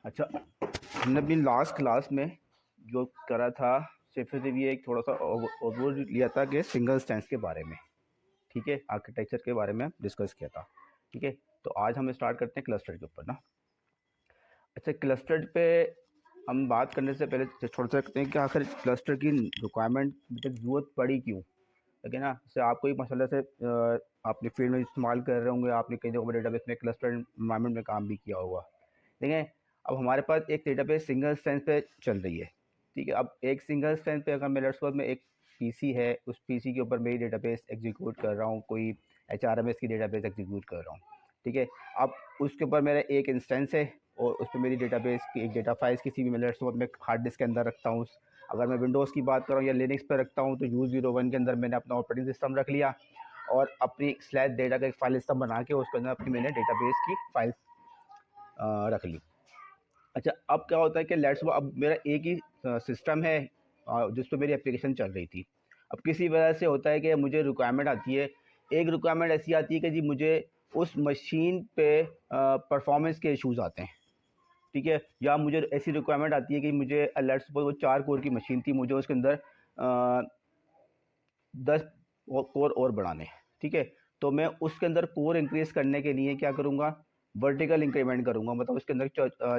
अच्छा, हमने अपनी लास्ट क्लास में जो करा था सिर्फ ये एक थोड़ा सा ओवरव्यू लिया था कि सिंगल स्टैंस के बारे में, ठीक है, आर्किटेक्चर के बारे में डिस्कस किया था, ठीक है। तो आज हम स्टार्ट करते हैं क्लस्टर के ऊपर ना। अच्छा, क्लस्टर पे हम बात करने से पहले थोड़ा सा करते हैं कि आखिर क्लस्टर की रिक्वायरमेंट ज़रूरत पड़ी क्यों, ठीक है ना। जैसे आप कोई मसला से अपने फील्ड में इस्तेमाल कर रहे होंगे, आपने कई जगह पर डेटाबेस में क्लस्टर इन्वायरमेंट में काम भी किया होगा, ठीक है। अब हमारे पास एक डेटाबेस सिंगल इंस्टेंस पे चल रही है, ठीक है। अब एक सिंगल इंस्टेंस पे अगर मेरे पास में एक पीसी है, उस पीसी के ऊपर मेरी डेटाबेस एग्जीक्यूट कर रहा हूँ, कोई एचआरएमएस की डेटाबेस एग्जीक्यूट कर रहा हूँ, ठीक है। अब उसके ऊपर मेरा एक इंस्टेंस है और उस पर मेरी डेटाबेस की एक डेटा फाइल्स किसी भी मेरे पास में हार्ड डिस्क के अंदर रखता हूँ। अगर मैं विंडोज़ की बात कर रहा हूँ या लिनक्स पर रखता हूँ तो U01 के अंदर मैंने अपना ऑपरेटिंग सिस्टम रख लिया और अपनी स्लैश डेटा का एक फाइल सिस्टम बना के उसके अंदर अपनी मैंने डेटाबेस की फाइल्स रख ली। अच्छा, अब क्या होता है कि लेट्स अब मेरा एक ही सिस्टम है जिस पर मेरी एप्लीकेशन चल रही थी। अब किसी वजह से होता है कि मुझे रिक्वायरमेंट आती है, एक रिक्वायरमेंट ऐसी आती है कि जी मुझे उस मशीन पे परफॉर्मेंस के इश्यूज़ आते हैं, ठीक है। या मुझे ऐसी रिक्वायरमेंट आती है कि मुझे लेट्स सपोज वो 4 कोर की मशीन थी, मुझे उसके अंदर 10 कोर और बढ़ाने, ठीक है। तो मैं उसके अंदर कोर इंक्रीज करने के लिए क्या करूँगा, वर्टिकल इंक्रीमेंट करूँगा, मतलब उसके अंदर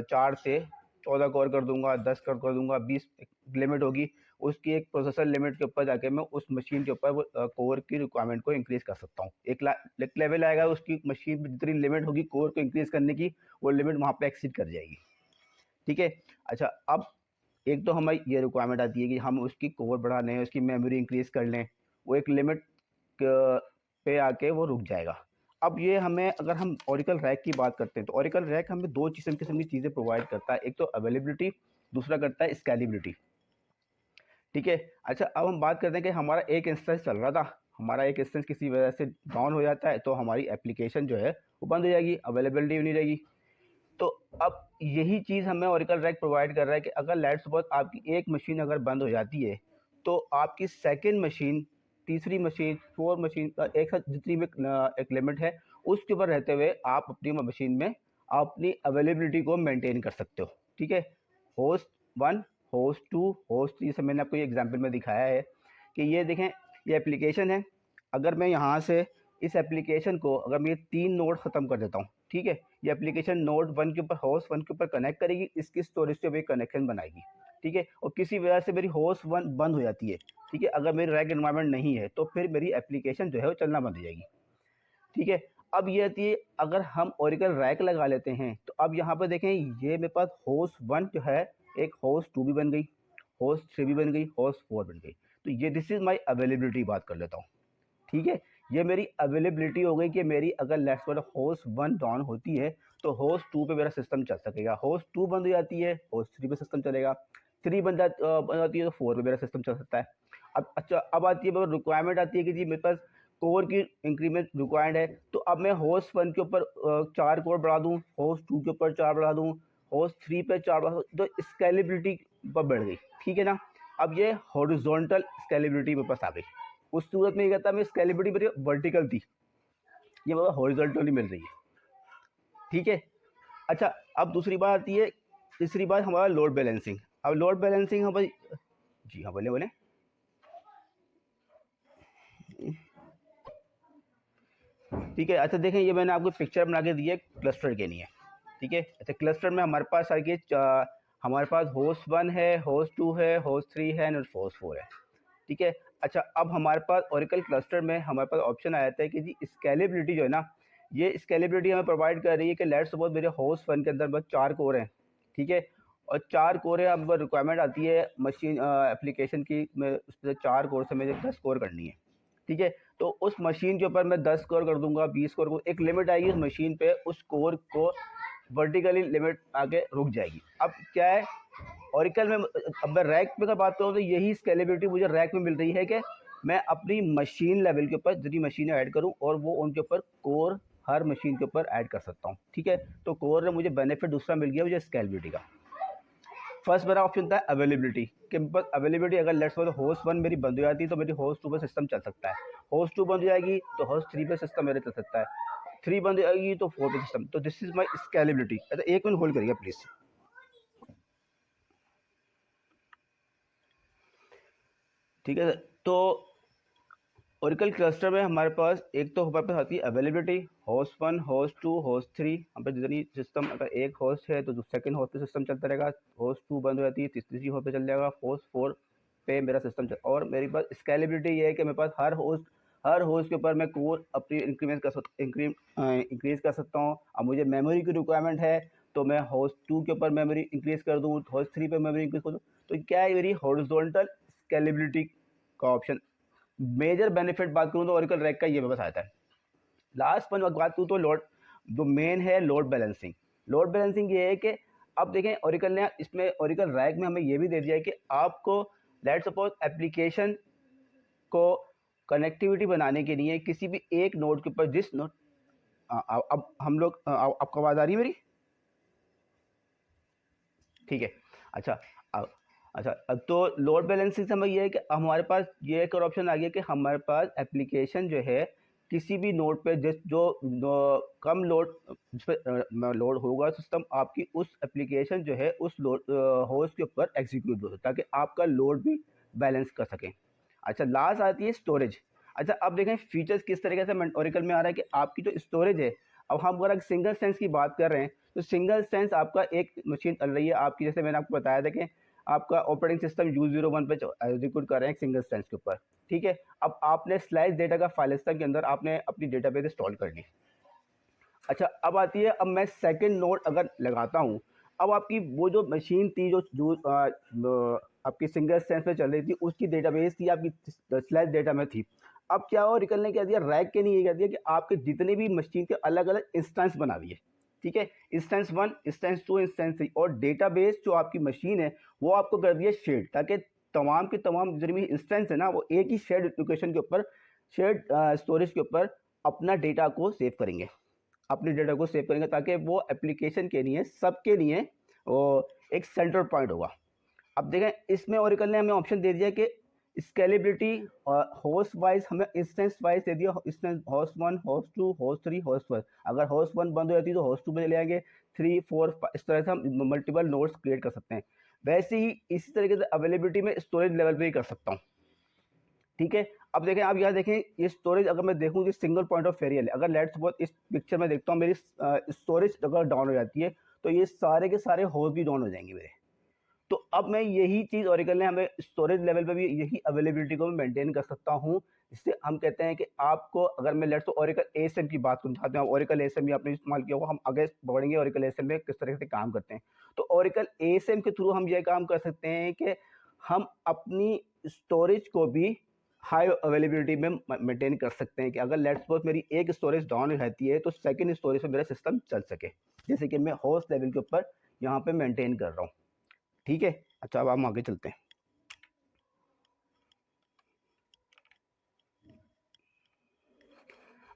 4 से 14 कोर कर दूंगा, 10 कर दूंगा, 20 लिमिट होगी उसकी, एक प्रोसेसर लिमिट के ऊपर जाके मैं उस मशीन के ऊपर वो कोर की रिक्वायरमेंट को इंक्रीज कर सकता हूँ। एक लेवल आएगा उसकी मशीन पर जितनी लिमिट होगी कोर को इंक्रीज करने की, वो लिमिट वहाँ पे एक्सीड कर जाएगी, ठीक है। अच्छा, अब एक तो हमारी ये रिक्वायरमेंट आती है कि हम उसकी कोर बढ़ा लें, उसकी मेमोरी इंक्रीज कर लें, वो एक लिमिट पे आके वो रुक जाएगा। अब ये हमें, अगर हम ओरेकल रैक की बात करते हैं तो ओरेकल रैक हमें दो किस्म की चीज़ें प्रोवाइड करता है, एक तो अवेलेबिलिटी, दूसरा करता है स्केलेबिलिटी, ठीक है। अच्छा, अब हम बात करते हैं कि हमारा एक इंस्टेंस चल रहा था, हमारा एक इंस्टेंस किसी वजह से डाउन हो जाता है तो हमारी एप्लीकेशन जो है वो बंद हो जाएगी, अवेलेबिलिटी नहीं रहेगी। तो अब यही चीज़ हमें ओरेकल रैक प्रोवाइड कर रहा है कि अगर लेट्स सपोज आपकी एक मशीन अगर बंद हो जाती है तो आपकी सेकंड मशीन, तीसरी मशीन, फोर्थ मशीन का एक साथ जितनी भी एक लिमिट है उसके ऊपर रहते हुए आप अपनी मशीन में अपनी अवेलेबिलिटी को मेंटेन कर सकते हो, ठीक है। होस्ट 1, होस्ट 2, होस्ट 3 से मैंने आपको ये एग्जांपल में दिखाया है कि ये देखें, ये एप्लीकेशन है। अगर मैं यहाँ से इस एप्लीकेशन को अगर मैं ये 3 नोड ख़त्म कर देता हूँ, ठीक है, ये एप्लीकेशन नोड 1 के ऊपर, होस्ट 1 के ऊपर कनेक्ट करेगी, इसकी स्टोरेज से भी कनेक्शन बनाएगी, ठीक है। और किसी वजह से मेरी होस्ट 1 बंद हो जाती है, ठीक है, अगर मेरी रैक एनवायरनमेंट नहीं है तो फिर मेरी एप्लीकेशन जो है वो चलना बंद हो जाएगी, ठीक है। अब ये आती है, अगर हम ओरेकल रैक लगा लेते हैं तो अब यहाँ पर देखें, ये मेरे पास होस्ट 1 जो है, एक होस्ट 2 भी बन गई, होस्ट 3 भी बन गई, होस्ट 4 बन गई। तो ये दिस इज माई अवेलेबिलिटी बात कर लेता हूँ, ठीक है। ये मेरी अवेलेबिलिटी हो गई कि मेरी अगर लेट्स सपोज होस्ट 1 डाउन होती है तो होस्ट 2 पे मेरा सिस्टम चल सकेगा, होस्ट 2 बंद हो जाती है होस्ट 3 पे सिस्टम चलेगा, 3 बन जाती है तो 4 पे मेरा सिस्टम चल सकता है। अब अच्छा, अब आती है रिक्वायरमेंट आती है कि जी मेरे पास कोर की इंक्रीमेंट रिक्वायर्ड है, तो अब मैं होस्ट 1 के ऊपर 4 कोर बढ़ा दूँ, होस्ट 2 के ऊपर 4 बढ़ा दूँ, होस्ट 3 पे 4 बढ़ा दूँ, तो स्केलेबिलिटी पर बढ़ गई, ठीक है ना। अब ये हॉरिजॉन्टल स्केलेबिलिटी मेरे पास आ गई। उस सूरत में ये कहता है मेरी स्केलेबिलिटी मेरी वर्टिकल थी, ये मतलब हॉरिजॉन्टली मिल रही है, ठीक है। अच्छा, अब दूसरी बात आती है, तीसरी बात हमारा लोड बैलेंसिंग। अब लोड बैलेंसिंग हम भाई, जी हाँ बोले बोले, ठीक है। अच्छा देखें, ये मैंने आपको पिक्चर बना के दी है क्लस्टर के लिए, ठीक है। अच्छा, क्लस्टर में हमारे पास हमारे पास होस्ट 1 है, होस्ट 2 है, होस्ट 3 है और होस्ट 4 है, ठीक है। अच्छा, अब हमारे पास ओरेकल क्लस्टर में हमारे पास ऑप्शन आ जाता है कि जी स्केलेबिलिटी जो है ना, ये स्केलेबिलिटी हमें प्रोवाइड कर रही है कि लेट्स सपोज मेरे होस्ट 1 के अंदर बस 4 कोर हैं, ठीक है, और 4 कोर है। अब रिक्वायरमेंट आती है मशीन एप्लीकेशन की, मैं उस पर 4 कोर से मुझे 10 कोर करनी है, ठीक है। तो उस मशीन के ऊपर मैं 10 कोर कर दूंगा, 20 कोर को, एक लिमिट आएगी उस मशीन पे, उस कोर को वर्टिकली लिमिट आके रुक जाएगी। अब क्या है ओरेकल में, अब मैं रैक पे का बात करूँ तो यही स्केलेबिलिटी मुझे रैक में मिल रही है कि मैं अपनी मशीन लेवल के ऊपर जितनी मशीनें ऐड करूँ और वो उनके ऊपर कोर हर मशीन के ऊपर ऐड कर सकता हूँ, ठीक है। तो कोर में मुझे बेनिफिट दूसरा मिल गया मुझे स्केलेबिलिटी का। फर्स्ट मेरा ऑप्शन था अवेलेबिलिटी, कि बस अवेलेबिलिटी, अगर लेट्स सपोज होस्ट 1 मेरी बंद हो जाती है तो मेरी होस्ट 2 पे सिस्टम चल सकता है, होस्ट 2 बंद हो जाएगी तो होस्ट 3 पे सिस्टम मेरे चल सकता है, 3 बंद हो जाएगी तो 4 पे सिस्टम। तो दिस इज माई स्केलेबिलिटी। अच्छा, एक मिनट होल्ड करिएगा प्लीज़। ठीक है। तो ओरेकल क्लस्टर में हमारे पास एक तो हमारे पास आती है अवेलेबिलिटी, होस्ट 1, होस्ट 2, होस्ट 3। हम पे जितनी सिस्टम, अगर एक होस्ट है तो सेकंड होस्ट पे सिस्टम चलता रहेगा, होस्ट 2 बंद हो जाती है, तीसरी होस्ट पे चल जाएगा, होस्ट 4 पे मेरा सिस्टम चल। और मेरे पास स्केलेबिलिटी ये है कि मेरे पास हर होस्ट के ऊपर मैं कोर अपनी इंक्रीज कर सकता हूँ। अब मुझे मेमोरी की रिक्वायरमेंट है तो मैं होस्ट 2 के ऊपर मेमोरी इंक्रीज कर दूँ, होस्ट 3 पे मेमोरी इंक्रीज कर दूँ। तो क्या है मेरी हॉरिजॉन्टल स्केलेबिलिटी का ऑप्शन। मेजर बेनिफिट बात करूँ तो ओरेकल रैक का ये व्यवस्था आता है। लास्ट वन बात करूँ तो लोड, जो मेन है लोड बैलेंसिंग। लोड बैलेंसिंग ये है कि अब देखें ओरेकल ने इसमें ओरेकल रैक में हमें ये भी दे दिया है कि आपको लेट सपोज एप्लीकेशन को कनेक्टिविटी बनाने के लिए किसी भी एक नोड के ऊपर जिस नोड, अब हम लोग, आपको आवाज़ आ रही है मेरी? ठीक है। अच्छा अब तो लोड बैलेंसिंग समय ये है कि हमारे पास ये एक और ऑप्शन आ गया कि हमारे पास एप्लीकेशन जो है किसी भी नोड पे जो कम लोड जिस पे लोड होगा सिस्टम, आपकी उस एप्लीकेशन जो है उस लोड होस्ट के ऊपर एग्जीक्यूट हो ताकि आपका लोड भी बैलेंस कर सकें। अच्छा, लास्ट आती है स्टोरेज। अच्छा, अब देखें फीचर्स किस तरीके से ओरेकल में आ रहा है कि आपकी जो स्टोरेज है, अब हम अगर सिंगल सेंस की बात कर रहे हैं तो सिंगल सेंस आपका एक मशीन चल रही है आपकी, जैसे मैंने आपको बताया था कि आपका ऑपरेटिंग सिस्टम U01 पे एग्जीक्यूट कर रहे हैं सिंगल सेंस के ऊपर। ठीक है। अब आपने स्लाइस डेटा का फाइल सिस्टम के अंदर आपने अपनी डेटाबेस इंस्टॉल कर ली। अच्छा, अब आती है, अब मैं सेकंड नोड अगर लगाता हूँ, अब आपकी वो जो मशीन थी आपकी सिंगल सेंस पे चल रही थी, उसकी डेटाबेस थी आपकी स्लैश डेटा में थी। अब क्या हो, रिकल ने क्या दिया, रैक के लिए कह दिया कि आपके जितने भी मशीन के अलग अलग इंस्टेंस बना दिए। ठीक है, इंस्टेंस 1, इंस्टेंस 2, इंस्टेंस 3, और डेटाबेस जो आपकी मशीन है वो आपको कर दिया शेड, ताकि तमाम के तमाम जितने भी इंस्टेंस है ना वो एक ही शेड लोकेशन के ऊपर, शेड स्टोरेज के ऊपर अपना डेटा को सेव करेंगे, अपने डेटा को सेव करेंगे, ताकि वो एप्लीकेशन के लिए सबके लिए वो एक सेंट्रल पॉइंट होगा। अब देखें इसमें ओरेकल ने हमें ऑप्शन दे दिया कि स्केलेबिलिटी होस्ट वाइज, हमें इंस्टेंस वाइज दे दिया, instance host 1, host 2, host 3, host 4। अगर होस्ट 1 बंद हो जाती है तो होस्ट 2 पे चले आएंगे, 3, 4, 5, इस तरह से हम मल्टीपल नोड्स क्रिएट कर सकते हैं। वैसे ही इसी तरीके से अवेलेबिलिटी में स्टोरेज लेवल पे ही कर सकता हूँ। ठीक है। अब देखें, आप यहाँ देखें ये स्टोरेज, अगर मैं देखूँ, ये सिंगल पॉइंट ऑफ फेलियर है। अगर लेट्स सपोज इस पिक्चर में देखता हूँ मेरी स्टोरेज अगर डाउन हो जाती है तो ये सारे के सारे होस्ट भी डाउन हो जाएंगे मेरे। तो अब मैं यही चीज़ ओरेकल ने हमें स्टोरेज लेवल पे भी यही अवेलेबिलिटी को मैं मेंटेन कर सकता हूँ, जिससे हम कहते हैं कि आपको, अगर मैं लेट्स ओरेकल एएसएम की बात करना चाहते हैं, ओरेकल एएसएम भी आपने इस्तेमाल किया होगा, हम आगे बढ़ेंगे ओरेकल एएसएम में किस तरह से काम करते हैं। तो ओरेकल एएसएम के थ्रू हम ये काम कर सकते हैं कि हम अपनी स्टोरेज को भी हाई अवेलेबिलिटी में मेंटेन कर सकते हैं, कि अगर लेट्स सपोज मेरी एक स्टोरेज डाउन रहती है तो सेकंड स्टोरेज पे मेरा सिस्टम चल सके, जैसे कि मैं होस्ट लेवल के ऊपर यहाँ पे मेंटेन कर रहा हूँ। ठीक है। अच्छा, अब हम आगे चलते हैं।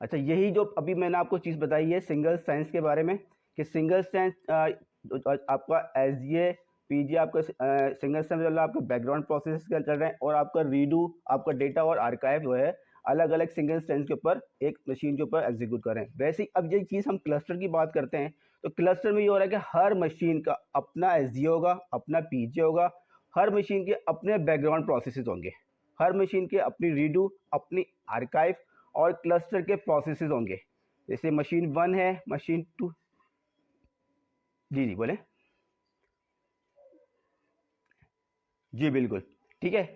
अच्छा, यही जो अभी मैंने आपको चीज़ बताई है सिंगल साइंस के बारे में, कि सिंगल साइंस आपका एसजीए पीजी आपका सिंगल साइंस चल रहा है, आपके बैकग्राउंड प्रोसेस चल रहे हैं, और आपका रीडू, आपका डेटा और आर्काइव जो है अलग अलग सिंगल सेंस के ऊपर एक मशीन के ऊपर एग्जीक्यूट कर रहे हैं। वैसे ही अब ये चीज़ हम क्लस्टर की बात करते हैं तो क्लस्टर में ये हो रहा है कि हर मशीन का अपना एसजी होगा, अपना पीजे होगा, हर मशीन के अपने बैकग्राउंड प्रोसेसेस होंगे, हर मशीन के अपनी रीडू, अपनी आर्काइव और क्लस्टर के प्रोसेसेस होंगे। जैसे मशीन 1 है, मशीन 2, जी जी बोले, जी बिल्कुल, ठीक है,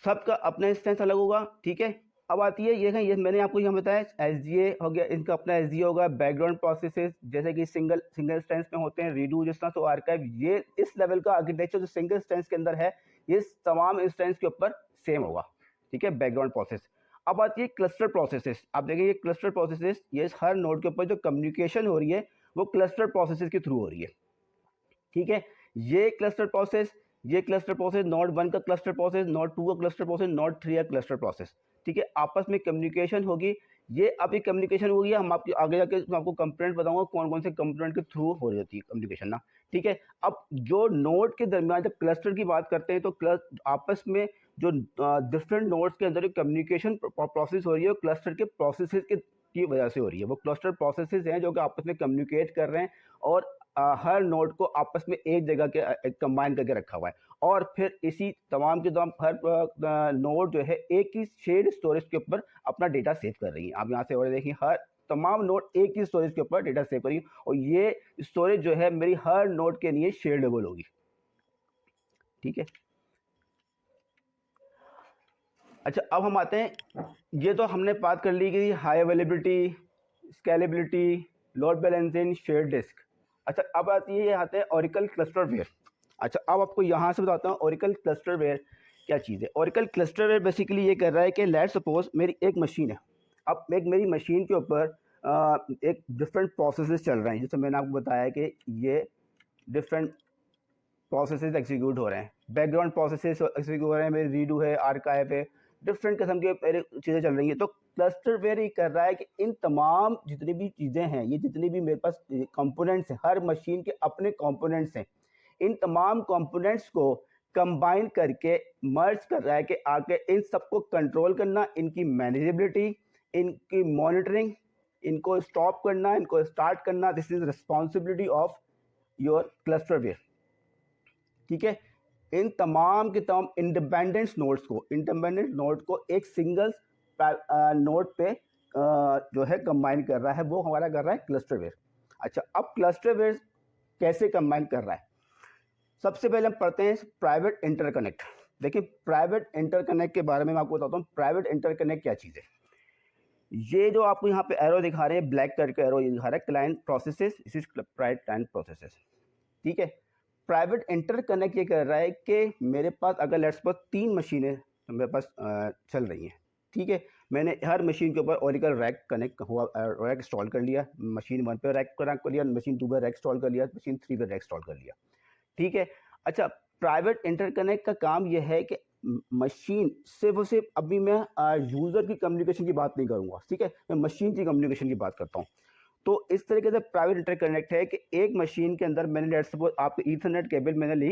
सबका अपना इंस्टेंस अलग होगा। ठीक है। अब आती है ये मैंने आपको यहाँ बताया एसजीए हो गया, इनका अपना एसजीए होगा, बैकग्राउंड प्रोसेसेस जैसे कि सिंगल इंस्टेंस में होते हैं, रीडू जिस तरह, तो आर्काइव, ये इस लेवल का आर्किटेक्चर जो सिंगल इंस्टेंस के अंदर है ये तमाम इंस्टेंस के ऊपर सेम होगा। ठीक है, बैकग्राउंड प्रोसेस। अब आती है क्लस्टर प्रोसेसेस। आप देखिए ये क्लस्टर प्रोसेसेस, ये हर नोड के ऊपर जो कम्युनिकेशन हो रही है वो क्लस्टर प्रोसेसेस के थ्रू हो रही है। ठीक है, ये क्लस्टर प्रोसेस नोड 1 का क्लस्टर प्रोसेस, नोड 2 का क्लस्टर प्रोसेस, नोड 3 का क्लस्टर प्रोसेस। ठीक है, आपस में कम्युनिकेशन होगी। ये अभी कम्युनिकेशन होगी, हम आपकी आगे जाके मैं आपको कंपोनेंट बताऊंगा कौन कौन से कंपोनेंट के थ्रू हो रही होती है कम्युनिकेशन ना। ठीक है, अब जो नोड के दरमियान जब क्लस्टर की बात करते हैं तो आपस में जो डिफरेंट नोड्स के अंदर कम्युनिकेशन प्रोसेस हो रही है क्लस्टर के प्रोसेसेस की वजह से हो रही है। वो क्लस्टर प्रोसेसेस हैं जो कि आपस में कम्युनिकेट कर रहे हैं और हर नोड को आपस में एक जगह के कंबाइन करके रखा हुआ है, और फिर इसी तमाम के तमाम हर नोड जो है एक ही शेड स्टोरेज के ऊपर अपना डेटा सेव कर रही है। आप यहाँ से और देखिए, हर तमाम नोड एक ही स्टोरेज के ऊपर डेटा सेव कर रही है, और ये स्टोरेज जो है मेरी हर नोड के लिए शेयरेबल होगी। ठीक है, अच्छा अब हम आते हैं, ये तो हमने बात कर ली कि high availability, scalability, load balancing, share disk. अच्छा अब आती है, ये आते हैं ओरेकल क्लस्टरवेयर। अच्छा अब आपको यहाँ से बताता हूँ ओरेकल क्लस्टरवेयर क्या चीज़ है। ओरेकल क्लस्टरवेयर बेसिकली ये कर रहा है कि लेट सपोज मेरी एक मशीन है, अब एक मेरी मशीन के ऊपर एक डिफरेंट प्रोसेसेस चल रहे हैं, जैसे मैंने आपको बताया कि ये डिफरेंट प्रोसेसेस एग्जीक्यूट हो रहे हैं, बैकग्राउंड प्रोसेसेस एग्जीक्यूट हो रहे हैं, मेरे रीडू है, आर्काइव है, डिफरेंट किस्म के मेरे चीज़ें चल रही हैं। तो क्लस्टरवेयर ये कर रहा है कि इन तमाम जितनी भी चीज़ें हैं, ये जितनी भी मेरे पास कंपोनेंट्स हैं, हर मशीन के अपने कंपोनेंट्स हैं, इन तमाम कंपोनेंट्स को कंबाइन करके मर्ज कर रहा है कि आके इन सबको कंट्रोल करना, इनकी मैनेजेबिलिटी, इनकी मॉनिटरिंग, इनको स्टॉप करना, इनको स्टार्ट करना, this is responsibility of your clusterware. ठीक है, इन तमाम के तमाम इंडिपेंडेंट नोड्स को एक सिंगल नोड पे जो है कंबाइन कर रहा है, वो हमारा कर रहा है क्लस्टरवेयर। अच्छा अब क्लस्टरवेयर कैसे कंबाइन कर रहा है, सबसे पहले हम पढ़ते हैं प्राइवेट इंटरकनेक्ट। देखिए प्राइवेट इंटरकनेक्ट के बारे में मैं आपको बताता हूँ, प्राइवेट इंटरकनेक्ट क्या चीज़ है। ये जो आपको यहाँ पे एरो दिखा रहे हैं, ब्लैक कलर का एरो ये दिखा रहा है client processes, this is private client processes. ठीक है, प्राइवेट इंटरकनेक्ट ये कर रहा है कि मेरे पास अगर लेट्स सपोज 3 मशीनें मेरे पास चल रही हैं, ठीक है, मैंने हर मशीन के ऊपर ओरेकल रैक कनेक्ट हुआ, रैक इंस्टॉल कर लिया, मशीन 1 पे रैक कनेक्ट कर लिया, मशीन 2 पे रैक इंस्टॉल कर लिया, मशीन 3 पे रैक इंस्टॉल कर लिया। ठीक है, अच्छा प्राइवेट इंटरकनेक्ट का काम यह है कि मशीन सिर्फ और सिर्फ, अभी मैं यूज़र की कम्युनिकेशन की बात नहीं करूँगा, ठीक है, मैं मशीन की कम्युनिकेशन की बात करता हूँ। तो इस तरीके से प्राइवेट इंटरकनेक्ट है कि एक मशीन के अंदर मैंने लेट्स सपोज आपको ईथरनेट केबल मैंने ली,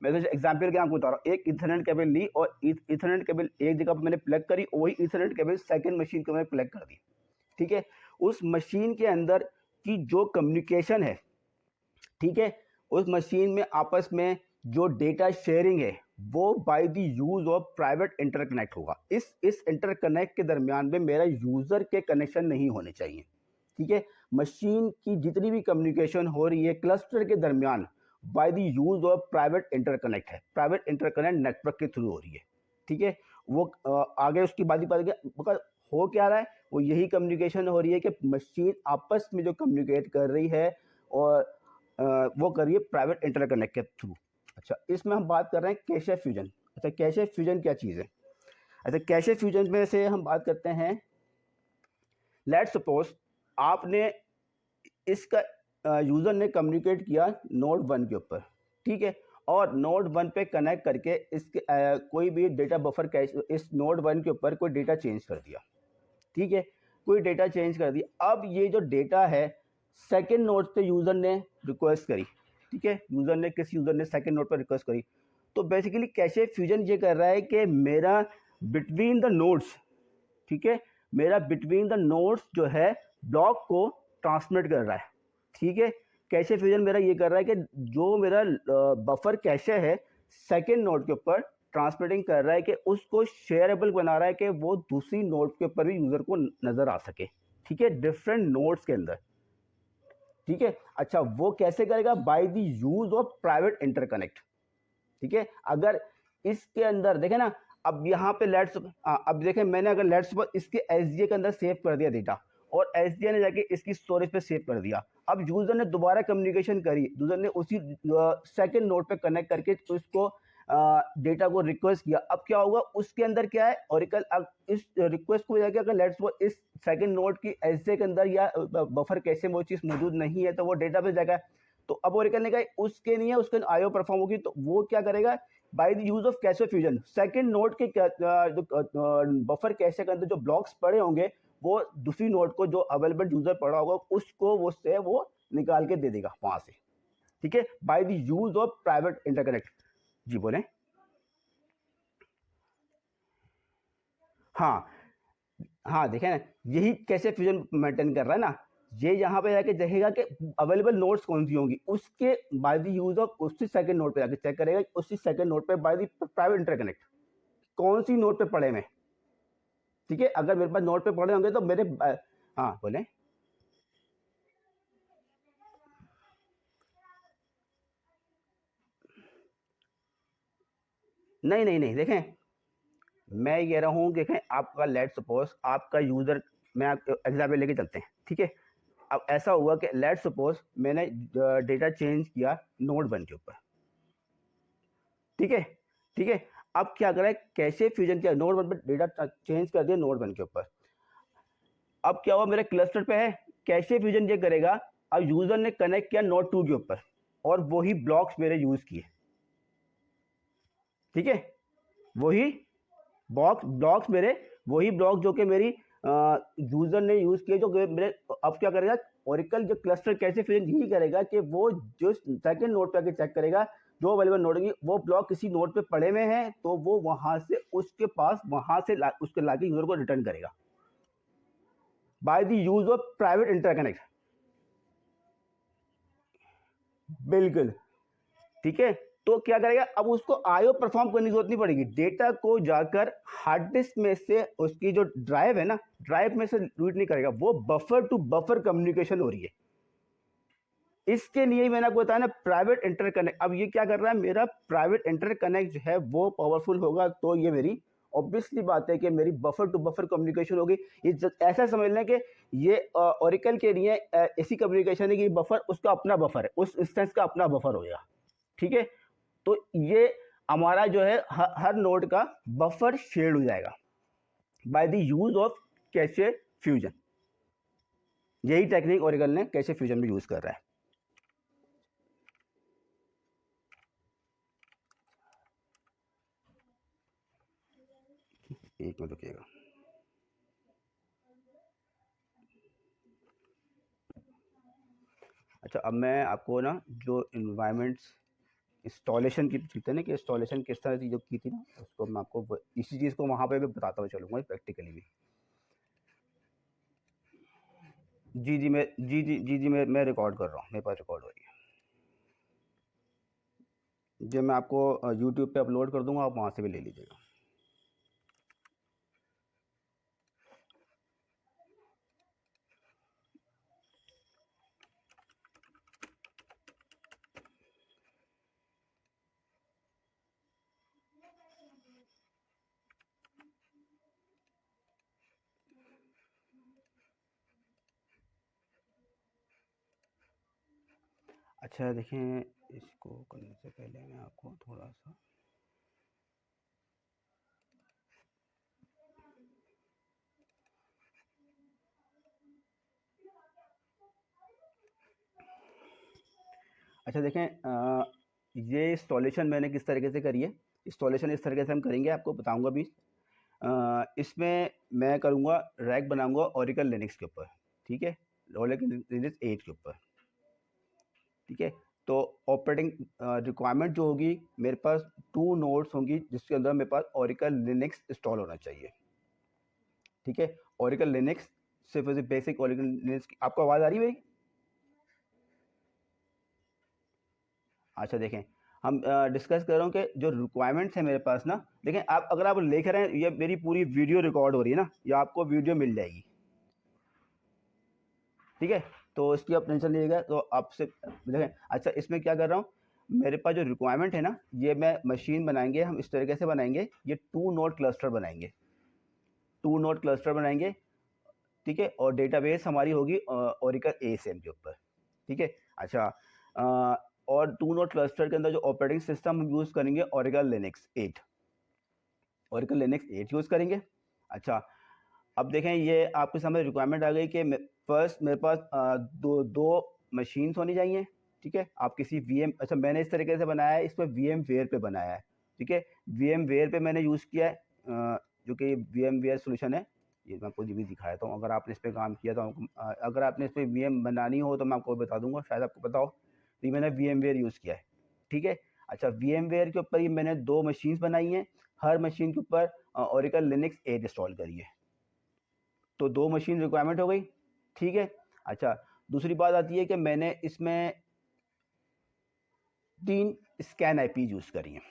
मैं तो एग्जाम्पल के आपको बता रहा हूँ, एक ईथरनेट केबल ली और ईथरनेट केबल एक जगह पर मैंने प्लग करी, वही ईथरनेट केबल सेकंड मशीन को मैंने प्लग कर दी। ठीक है, उस मशीन के अंदर की जो कम्युनिकेशन है, ठीक है, उस मशीन में आपस में जो डेटा शेयरिंग है वो bye the use of private interconnect होगा। इस इंटरकनेक्ट के दरमियान में मेरा यूजर के कनेक्शन नहीं होने चाहिए। ठीक है, मशीन की जितनी भी कम्युनिकेशन हो रही है क्लस्टर के दरमियान bye the use of private interconnect है, प्राइवेट इंटरकनेक्ट नेटवर्क के थ्रू हो रही है। ठीक है, वो आगे उसकी बात हो क्या रहा है, वो यही कम्युनिकेशन हो रही है कि मशीन आपस में जो कम्युनिकेट कर रही है और वो करिए प्राइवेट इंटरकनेक्ट के थ्रू। अच्छा इसमें हम बात कर रहे हैं कैशे फ्यूजन। अच्छा कैशे फ्यूजन क्या चीज़ है। अच्छा कैशे फ्यूजन में से हम बात करते हैं, लेट सपोज आपने इसका यूज़र ने कम्युनिकेट किया नोड 1 के ऊपर, ठीक है, और नोड 1 पे कनेक्ट करके इसके कोई भी डेटा बफर कैश इस नोड 1 के ऊपर कोई डेटा चेंज कर दिया। ठीक है, कोई डेटा चेंज कर दिया, अब ये जो डेटा है सेकेंड नोड पे यूज़र ने रिक्वेस्ट करी। ठीक है, यूज़र ने किसी यूज़र ने सेकेंड नोड पर रिक्वेस्ट करी, तो बेसिकली कैशे फ्यूजन ये कर रहा है कि मेरा बिटवीन द नोड्स, ठीक है, मेरा बिटवीन द नोड्स जो है ब्लॉक को ट्रांसमिट कर रहा है। ठीक है, कैशे फ्यूजन मेरा ये कर रहा है कि जो मेरा बफर कैशे है सेकेंड नोड के ऊपर ट्रांसमिटिंग कर रहा है कि उसको शेयरेबल बना रहा है कि वो दूसरी नोड के ऊपर भी यूज़र को नज़र आ सके। ठीक है, डिफरेंट नोड्स के अंदर। ठीक है, अच्छा वो कैसे करेगा, bye the use of private interconnect. ठीक है, अगर इसके अंदर देखें ना, अब यहाँ पे लेट्स अब देखें मैंने अगर लेट्स इसके एसडीए के अंदर सेव कर दिया डेटा और एसडीए ने जाके इसकी स्टोरेज पे सेव कर दिया, अब यूजर ने दोबारा कम्युनिकेशन करी, यूजर ने उसी सेकंड नोड पे कनेक्ट करके उसको डेटा को रिक्वेस्ट किया, अब क्या होगा उसके अंदर क्या है ओरेकल, अब इस रिक्वेस्ट को जाके अगर लेट्स वो इस सेकंड नोड की एसडीए के अंदर या बफर कैसे वो चीज़ मौजूद नहीं है तो वो डेटा पे जाएगा, तो अब ओरेकल ने कहा उसके नहीं है, उसके आईओ परफॉर्म होगी, तो वो क्या करेगा bye the use of cache fusion second node के बफर कैशे के अंदर जो ब्लॉक्स पड़े होंगे वो दूसरी नोड को जो अवेलेबल यूजर पड़ा होगा उसको वो से वो निकाल के दे देगा वहां से। ठीक है, by the use of private interconnect. जी बोले। हाँ हाँ, देखें ना, यही कैसे फ्यूजन मेंटेन कर रहा है ना, ये यहाँ पे जाके देखेगा कि अवेलेबल नोड्स कौन सी होंगी, उसके बाय द यूज ऑफ उसी सेकंड नोड पे जाके चेक करेगा उसी सेकंड नोड पे बाय द प्राइवेट इंटरकनेक्ट कौन सी नोड पे पड़े में। ठीक है, अगर मेरे पास नोड पे पड़े होंगे तो मेरे हाँ बोले। नहीं नहीं नहीं, देखें मैं ये कह रहा हूँ, देखें आपका लेट सपोज आपका यूजर, मैं एग्जाम्पल लेके चलते हैं, ठीक है। अब ऐसा हुआ कि लेट सपोज मैंने डेटा चेंज किया नोड 1 के ऊपर, ठीक है ठीक है। अब क्या करा है, कैसे फ्यूजन किया, नोड 1 पर डेटा चेंज कर दिया नोड 1 के ऊपर। अब क्या हुआ, मेरे क्लस्टर पे है, कैसे फ्यूजन ये करेगा, अब यूजर ने कनेक्ट किया नोड 2 के ऊपर और वही ब्लॉक्स मेरे यूज किए, ठीक है। वही ब्लॉक्स मेरे, वही ब्लॉक जो कि मेरी यूजर ने यूज किए, जो मेरे, अब क्या करेगा ओरेकल जो क्लस्टर कैसे फ्यूजन यही करेगा कि वो जो सेकंड नोड पे आके चेक करेगा जो अवेलेबल नोड होगी, वो ब्लॉक किसी नोड पे पड़े हुए हैं तो वो वहां से उसके पास वहां से उसके लाके यूजर को रिटर्न करेगा bye the use of private interconnect. बिल्कुल, ठीक है। तो क्या करेगा, अब उसको आईओ परफॉर्म करने की जरूरत नहीं पड़ेगी, डेटा को जाकर हार्ड डिस्क में से उसकी जो ड्राइव है ना, ड्राइव में से रीड नहीं करेगा, वो बफर टू बफर कम्युनिकेशन हो रही है। इसके लिए मैंने आपको बताया ना प्राइवेट इंटरकनेक्ट। अब ये क्या कर रहा है, मेरा प्राइवेट इंटरकनेक्ट जो है वो पावरफुल होगा तो ये मेरी ऑब्वियसली बात है कि मेरी बफर टू बफर कम्युनिकेशन होगी। ये ऐसा समझ लें कि ये ओरेकल के लिए ऐसी कम्युनिकेशन है कि बफर उसका अपना बफर है, उस इंस्टेंस का अपना बफर होगा, ठीक है। तो ये हमारा जो है हर नोड का बफर शेयर्ड हो जाएगा bye the use of cache fusion. यही टेक्निक ओरेकल ने कैशे फ्यूजन में यूज कर रहा है। एक मिनट रुकिएगा। अच्छा, अब मैं आपको ना जो इन्वायरमेंट्स इंस्टॉलेशन की चलते हैं ना कि इंस्टॉलेशन किस तरह की जो की थी ना, उसको मैं आपको इसी चीज़ को वहाँ पे भी बताता हुआ चलूँगा प्रैक्टिकली भी। जी मैं रिकॉर्ड कर रहा हूँ, मेरे पास रिकॉर्ड हो रही है। जो मैं आपको यूट्यूब पे अपलोड कर दूँगा, आप वहाँ से भी ले लीजिएगा। अच्छा देखें, इसको करने से पहले मैं आपको थोड़ा सा अच्छा देखें, ये इंस्टॉलेशन मैंने किस तरीके से करी है। इंस्टॉलेशन इस तरीके से हम करेंगे, आपको बताऊंगा भी। इसमें मैं करूंगा रैक बनाऊंगा ओरेकल लिनक्स के ऊपर, ठीक है, ओरेकल लिनक्स 8 के ऊपर, ठीक है। तो ऑपरेटिंग रिक्वायरमेंट जो होगी, मेरे पास 2 नोड्स होंगी जिसके अंदर मेरे पास ओरेकल लिनक्स इंस्टॉल होना चाहिए, ठीक है। ओरेकल लिनक्स सिर्फ बेसिक ओरेकल लिनक्स। आपको आवाज़ आ रही है मेरी? अच्छा देखें, हम डिस्कस कर रहा हूँ कि जो रिक्वायरमेंट्स है मेरे पास ना, देखें आप अगर आप लिख रहे हैं, ये मेरी पूरी वीडियो रिकॉर्ड हो रही है ना, या आपको वीडियो मिल जाएगी, ठीक है। तो इसकी आप टेंशन लीजिएगा। तो आपसे देखें, अच्छा इसमें क्या कर रहा हूँ, मेरे पास जो रिक्वायरमेंट है ना, ये मैं मशीन बनाएंगे हम इस तरीके से बनाएंगे, ये 2 नोड क्लस्टर बनाएंगे, 2 नोड क्लस्टर बनाएंगे, ठीक है। और डेटाबेस हमारी होगी ओरेकल एएसएम के ऊपर, ठीक है। अच्छा और 2 नोड क्लस्टर के अंदर जो ऑपरेटिंग सिस्टम हम यूज़ करेंगे Oracle Linux 8, Oracle Linux 8 use करेंगे। अच्छा, अब देखें ये आपके सामने रिक्वायरमेंट आ गई कि फर्स्ट मेरे पास दो मशीन्स होनी चाहिए, ठीक है। आप किसी वीएम, अच्छा मैंने इस तरीके से बनाया है, इस पर वीएम वेयर पे बनाया है, ठीक है। वीएम वेयर पे मैंने यूज़ किया है, जो कि वीएम वेयर सोल्यूशन है, ये मैं आपको भी दिखाया था। अगर आपने इस पर काम किया तो अगर आपने इस पर वीएम बनानी हो तो मैं आपको बता दूंगा, शायद आपको पता हो। तो मैंने वीएम वेयर यूज़ किया है, ठीक है। अच्छा, वीएम वेयर के ऊपर ही मैंने 2 मशीन्स बनाई हैं, हर मशीन के ऊपर ओरेकल लिनक्स 8 इंस्टॉल करी है। तो 2 मशीन रिक्वायरमेंट हो गई, ठीक है। अच्छा, दूसरी बात आती है कि मैंने इसमें 3 स्कैन आईपी यूज़ करी हैं,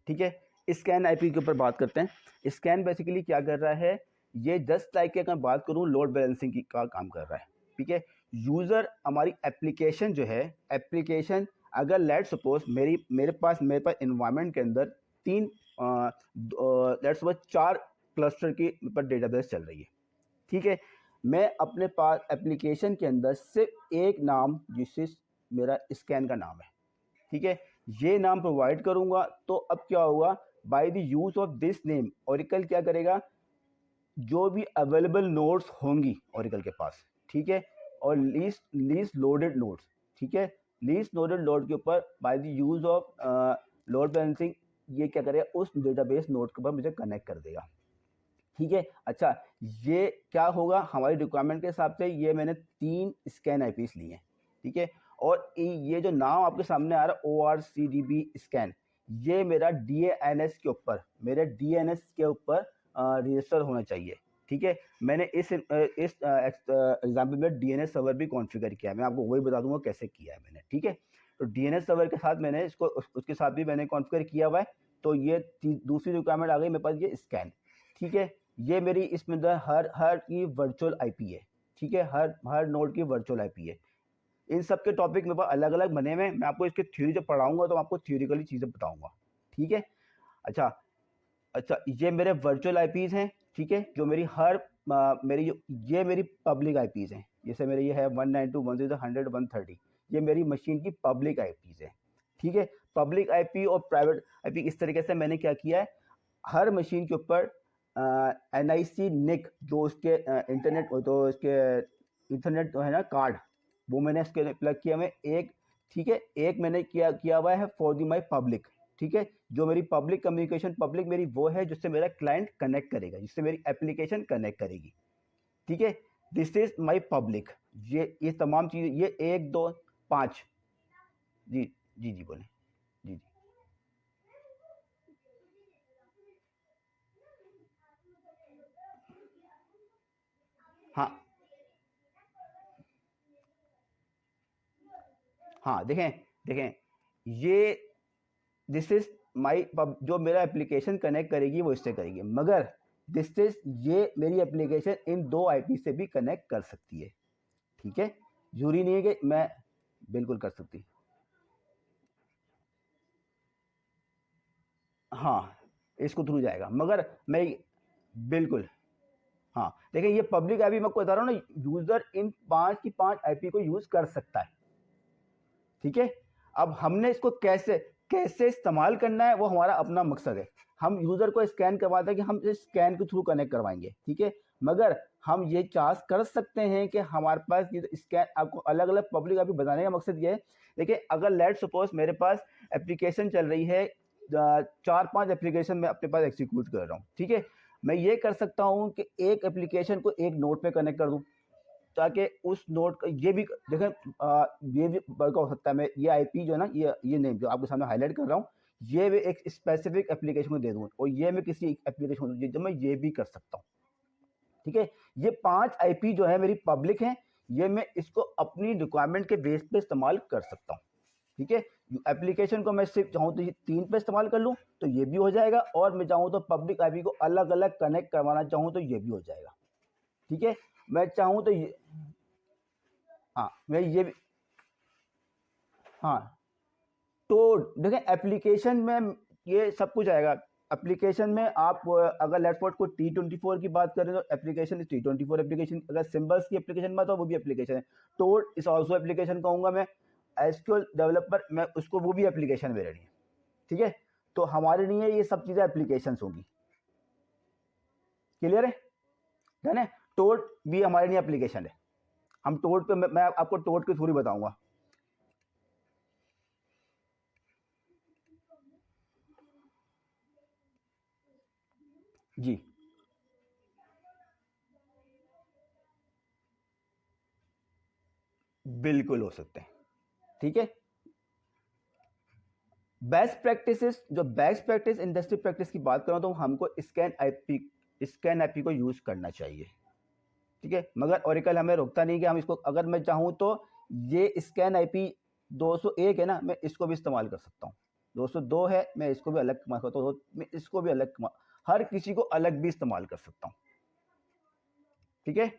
ठीक है। स्कैन आईपी के ऊपर बात करते हैं। स्कैन बेसिकली क्या कर रहा है, ये जस्ट लाइक अगर बात करूँ लोड बैलेंसिंग की का काम कर रहा है, ठीक है। यूज़र हमारी एप्लीकेशन जो है, एप्लीकेशन अगर लेट्स सपोज मेरे पास इन्वायरमेंट के अंदर 3 लेट्स सपोज 4 क्लस्टर की पर डेटाबेस चल रही है, ठीक है। मैं अपने पास एप्लीकेशन के अंदर सिर्फ एक नाम जिससे मेरा स्कैन का नाम है, ठीक है, ये नाम प्रोवाइड करूंगा। तो अब क्या होगा, bye the use of this name Oracle क्या करेगा, जो भी अवेलेबल नोड्स होंगी ओरेकल के पास, ठीक है, और लीस्ट लोडेड नोड्स, ठीक है, लीस्ट लोडेड नोड के ऊपर bye the use of load balancing ये क्या करेगा, उस डेटाबेस नोड के ऊपर मुझे कनेक्ट कर देगा, ठीक है। अच्छा, ये क्या होगा हमारी रिक्वायरमेंट के हिसाब से, ये मैंने 3 स्कैन आईपीस लिए हैं, ठीक है। और ये जो नाम आपके सामने आ रहा है ORCDB स्कैन, ये मेरा DNS के ऊपर, मेरे DNS के ऊपर रजिस्टर होना चाहिए, ठीक है। मैंने इस एग्जाम्पल में DNS सर्वर भी कॉन्फ़िगर किया है, मैं आपको वही बता दूंगा कैसे किया है मैंने, ठीक है। तो DNS सर्वर के साथ मैंने इसको उसके साथ भी मैंने कॉन्फ़िगर किया हुआ है। तो ये दूसरी रिक्वायरमेंट आ गई मेरे पास, ये स्कैन, ठीक है। ये मेरी इसमें हर की वर्चुअल आईपी है, ठीक है, हर नोड की वर्चुअल आईपी है। इन सब के टॉपिक मेरे पास अलग अलग बने हुए हैं, मैं आपको इसके थ्योरी जब पढ़ाऊंगा तो आपको थ्योरिकली चीज़ें बताऊंगा, ठीक है। अच्छा अच्छा, ये मेरे वर्चुअल आईपीज़ हैं, ठीक है, जो मेरी ये मेरी पब्लिक आईपीज़ हैं। जैसे मेरे ये है 192.168.130, ये मेरी मशीन की पब्लिक आईपीज़ है, ठीक है। पब्लिक आईपी और प्राइवेट आईपी इस तरीके से मैंने क्या किया है, हर मशीन के ऊपर NIC NIC जो उसके इंटरनेट तो इसके इंटरनेट है ना कार्ड, वो मैंने इसके प्लग किया मैं एक, ठीक है। एक मैंने किया हुआ है फॉर दी माई पब्लिक, ठीक है, जो मेरी पब्लिक कम्युनिकेशन पब्लिक मेरी वो है जिससे मेरा क्लाइंट कनेक्ट करेगा, जिससे मेरी एप्लीकेशन कनेक्ट करेगी, ठीक है। दिस इज माई पब्लिक, ये तमाम चीज़ें, ये 1 2 5, जी जी जी बोले, जी जी, हाँ हाँ, देखें देखें, ये दिस इज माई, जो मेरा एप्लीकेशन कनेक्ट करेगी वो इससे करेगी, मगर दिस इज ये मेरी एप्लीकेशन इन 2 आईपी से भी कनेक्ट कर सकती है, ठीक है। जरूरी नहीं है कि मैं, बिल्कुल कर सकती, हाँ, इसको थ्रू जाएगा, मगर मैं, बिल्कुल, हाँ, देखिए ये पब्लिक आईपी मैं आपको बता रहा हूँ ना, यूजर इन 5 की 5 आईपी को यूज कर सकता है, ठीक है। अब हमने इसको कैसे कैसे इस्तेमाल करना है वो हमारा अपना मकसद है। हम यूज़र को स्कैन करवाते हैं कि हम इस स्कैन के थ्रू कनेक्ट करवाएंगे, ठीक है, मगर हम ये चार्ज कर सकते हैं कि हमारे पास ये स्कैन, आपको अलग अलग पब्लिक अभी बताने का मकसद ये है। देखिए अगर लेट सपोज मेरे पास एप्लीकेशन चल रही है, 4-5 एप्लीकेशन मैं अपने पास एग्जीक्यूट कर रहा हूँ, ठीक है, मैं ये कर सकता हूँ कि एक एप्लीकेशन को एक नोड पे कनेक्ट कर दूँ, ताकि उस नोड का ये भी देखें, ये भी वर्क हो सकता है। मैं ये आईपी जो है ना, ये नेम जो आपके सामने हाईलाइट कर रहा हूँ, ये भी एक स्पेसिफिक एप्लीकेशन को दे दूँ और ये मैं किसी एप्लीकेशन को दूँ, जो मैं ये भी कर सकता हूँ, ठीक है। ये 5 आईपी जो है मेरी पब्लिक है, ये मैं इसको अपनी रिक्वायरमेंट के बेस पे इस्तेमाल कर सकता हूँ, ठीक है। एप्लीकेशन को मैं सिर्फ चाहूँ तो ये 3 पे इस्तेमाल कर लूँ तो ये भी हो जाएगा, और मैं चाहूँ तो पब्लिक आईपी को अलग अलग कनेक्ट करवाना चाहूँ तो ये भी हो जाएगा, ठीक है। मैं चाहूँ तो ये, हाँ मैं ये भी, हाँ, तो देखें एप्लीकेशन में ये सब कुछ आएगा। एप्लीकेशन में आप अगर लेटफोर्ड को T24 की बात करें तो एप्लीकेशन T24 एप्लीकेशन, अगर सिंबल्स की एप्लीकेशन में तो वो भी एप्लीकेशन है। टोड इस ऑल्सो एप्लीकेशन कहूँगा मैं। एसक्यूएल डेवलपर मैं उसको, वो भी एप्लीकेशन मेरे लिए, ठीक है। तो हमारे लिए ये सब चीज़ें एप्लीकेशन होंगी, क्लियर है, डन है। टोड भी हमारे लिए एप्लीकेशन है। हम टोड पे, मैं आपको टोड की थ्योरी बताऊंगा। जी बिल्कुल हो सकते हैं, ठीक है। बेस्ट प्रैक्टिसेस, जो बेस्ट प्रैक्टिस इंडस्ट्री प्रैक्टिस की बात करूं तो हमको स्कैन आईपी को यूज करना चाहिए, ठीक है। मगर ओरेकल हमें रोकता नहीं कि हम इसको, अगर मैं चाहूँ तो ये स्कैन आईपी 201 है ना, मैं इसको भी इस्तेमाल कर सकता हूँ। 202 है, मैं इसको भी अलग इस्तेमाल करता हूँ, मैं इसको भी अलग, हर किसी को अलग भी इस्तेमाल कर सकता हूँ, ठीक है।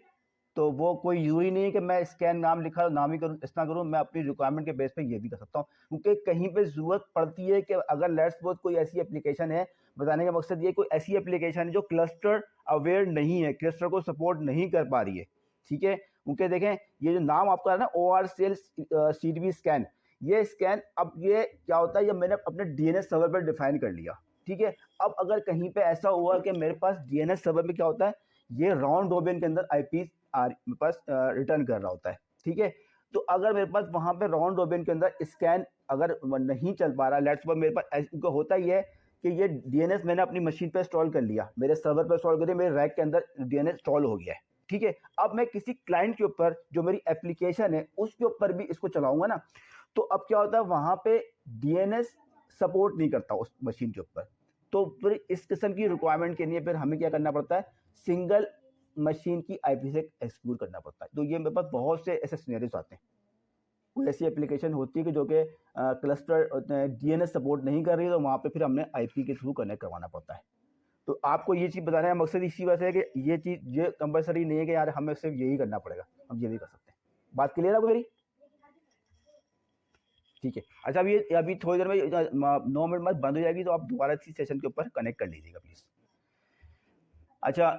तो वो कोई ज़रूरी नहीं है कि मैं स्कैन नाम लिखा नाम ही करूँ, इस तरह करूँ, मैं अपनी रिक्वायरमेंट के बेस पे ये भी कर सकता हूँ, क्योंकि कहीं पे ज़रूरत पड़ती है कि अगर लेट्स सपोज कोई ऐसी एप्लीकेशन है, बताने का मकसद ये कोई ऐसी एप्लीकेशन है जो क्लस्टर अवेयर नहीं है, क्लस्टर को सपोर्ट नहीं कर पा रही है, ठीक है। क्योंकि देखें ये जो नाम आपका है ना ORCL CDB स्कैन, ये स्कैन अब ये क्या होता है, ये मैंने अपने DNS सर्वर पर डिफाइन कर लिया, ठीक है। अब अगर कहीं पे ऐसा हुआ कि मेरे पास DNS सर्वर में क्या होता है, ये राउंड रॉबिन के अंदर आईपी मेरे पास रिटर्न कर रहा होता है, ठीक है। तो अगर मेरे पास वहाँ पे राउंड रॉबिन के अंदर स्कैन अगर नहीं चल पा रहा, लेट्स सपोज मेरे पास होता ही है कि ये डीएनएस मैंने अपनी मशीन पे इंस्टॉल कर लिया, मेरे सर्वर पे इंस्टॉल कर दिया, मेरे रैक के अंदर डीएनएस इंस्टॉल हो गया है, ठीक है। अब मैं किसी क्लाइंट के ऊपर जो मेरी एप्लीकेशन है उसके ऊपर भी इसको चलाऊंगा ना, तो अब क्या होता है वहाँ पे डीएनएस सपोर्ट नहीं करता उस मशीन के ऊपर। तो फिर इस किस्म की रिक्वायरमेंट के लिए फिर हमें क्या करना पड़ता है, सिंगल मशीन की आईपी से एक्सक्लूड करना पड़ता है। तो ये मेरे पास बहुत से ऐसे सिनेरियोस आते हैं, कोई ऐसी एप्लीकेशन होती है कि जो कि क्लस्टर डीएनएस सपोर्ट नहीं कर रही है, तो वहाँ पे फिर हमने आईपी के थ्रू कनेक्ट करवाना पड़ता है। तो आपको ये चीज़ बताने का मकसद इसी वजह से है कि ये चीज़ ये कंपलसरी नहीं है कि यार हमें सिर्फ यही करना पड़ेगा, हम ये भी कर सकते हैं। बात क्लियर है आपको मेरी? ठीक है। अच्छा अभी थोड़ी देर में 9 मिनट बाद बंद हो जाएगी, तो आप दोबारा इसी सेशन के ऊपर कनेक्ट कर लीजिएगा प्लीज़। अच्छा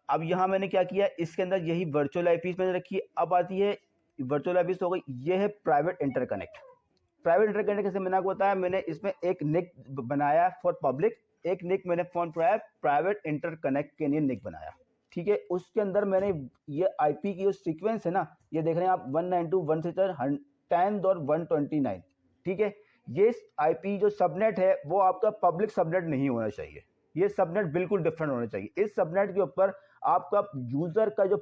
अब यहाँ मैंने क्या किया, इसके अंदर यही वर्चुअल आईपीस मैंने रखी है। अब आती है वर्चुअल आईपीस हो गई, ये है प्राइवेट इंटरकनेक्ट। प्राइवेट इंटरकनेक्ट कैसे मैंने आपको बताया, मैंने इसमें एक निक बनाया फॉर पब्लिक, एक निक मैंने फॉर प्राइवेट इंटरकनेक्ट के लिए निक बनाया, ठीक है। उसके अंदर मैंने ये आईपी की जो सीक्वेंस है ना, ये देख रहे हैं आप 192.168.10.129, ठीक है। ये आईपी जो सबनेट है वो आपका पब्लिक सबनेट नहीं होना चाहिए, ये सबनेट बिल्कुल डिफरेंट होना चाहिए। इस सबनेट के ऊपर आपका यूजर का जो